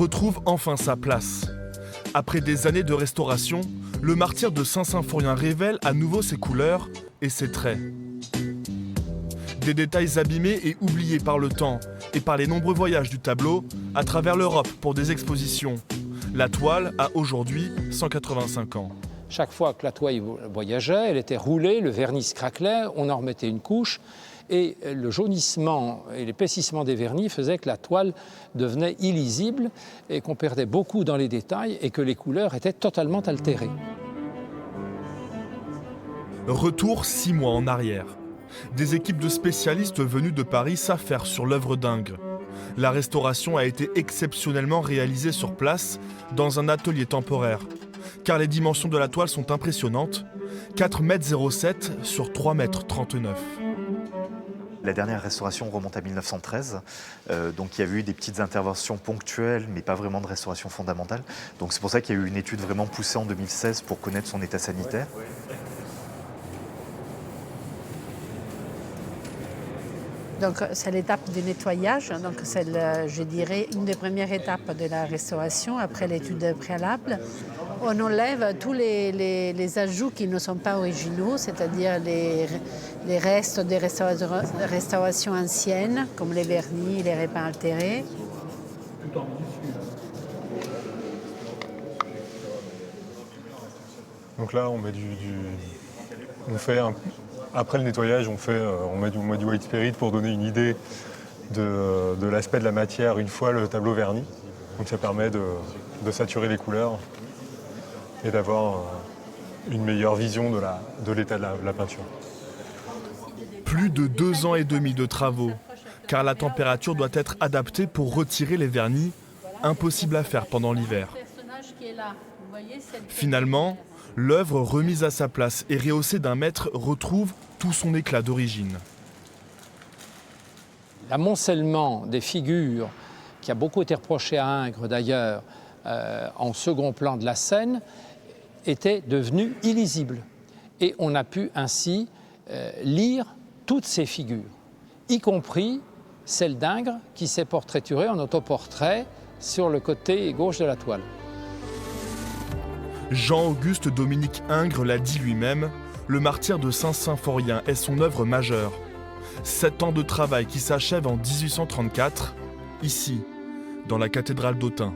retrouve enfin sa place. Après des années de restauration, le martyre de Saint-Symphorien révèle à nouveau ses couleurs et ses traits. Des détails abîmés et oubliés par le temps et par les nombreux voyages du tableau à travers l'Europe pour des expositions. La toile a aujourd'hui 185 ans. Chaque fois que la toile voyageait, elle était roulée, le vernis se craquelait, on en remettait une couche et le jaunissement et l'épaississement des vernis faisaient que la toile devenait illisible et qu'on perdait beaucoup dans les détails et que les couleurs étaient totalement altérées. Retour 6 mois en arrière. Des équipes de spécialistes venus de Paris s'affairent sur l'œuvre d'Ingres. La restauration a été exceptionnellement réalisée sur place, dans un atelier temporaire. Car les dimensions de la toile sont impressionnantes, 4,07 m sur 3,39 m. La dernière restauration remonte à 1913, donc il y a eu des petites interventions ponctuelles, mais pas vraiment de restauration fondamentale. Donc c'est pour ça qu'il y a eu une étude vraiment poussée en 2016 pour connaître son état sanitaire. Donc c'est l'étape du nettoyage, donc c'est, je dirais, une des premières étapes de la restauration après l'étude préalable. On enlève tous les ajouts qui ne sont pas originaux, c'est-à-dire les restes des restaurations anciennes, comme les vernis, les répins altérés. Donc là, on met on fait après le nettoyage, on met du white spirit pour donner une idée de l'aspect de la matière une fois le tableau verni. Donc ça permet de saturer les couleurs et d'avoir une meilleure vision de l'état de la peinture. Plus de 2 ans et demi de travaux, car la température doit être adaptée pour retirer les vernis, impossible à faire pendant l'hiver. Finalement, l'œuvre remise à sa place et rehaussée d'1 mètre retrouve tout son éclat d'origine. L'amoncellement des figures, qui a beaucoup été reproché à Ingres d'ailleurs, en second plan de la scène, était devenu illisible. Et on a pu ainsi lire toutes ces figures, y compris celle d'Ingres qui s'est portraiturée en autoportrait sur le côté gauche de la toile. Jean-Auguste Dominique Ingres l'a dit lui-même, le martyre de Saint-Symphorien est son œuvre majeure. 7 ans de travail qui s'achèvent en 1834, ici, dans la cathédrale d'Autun.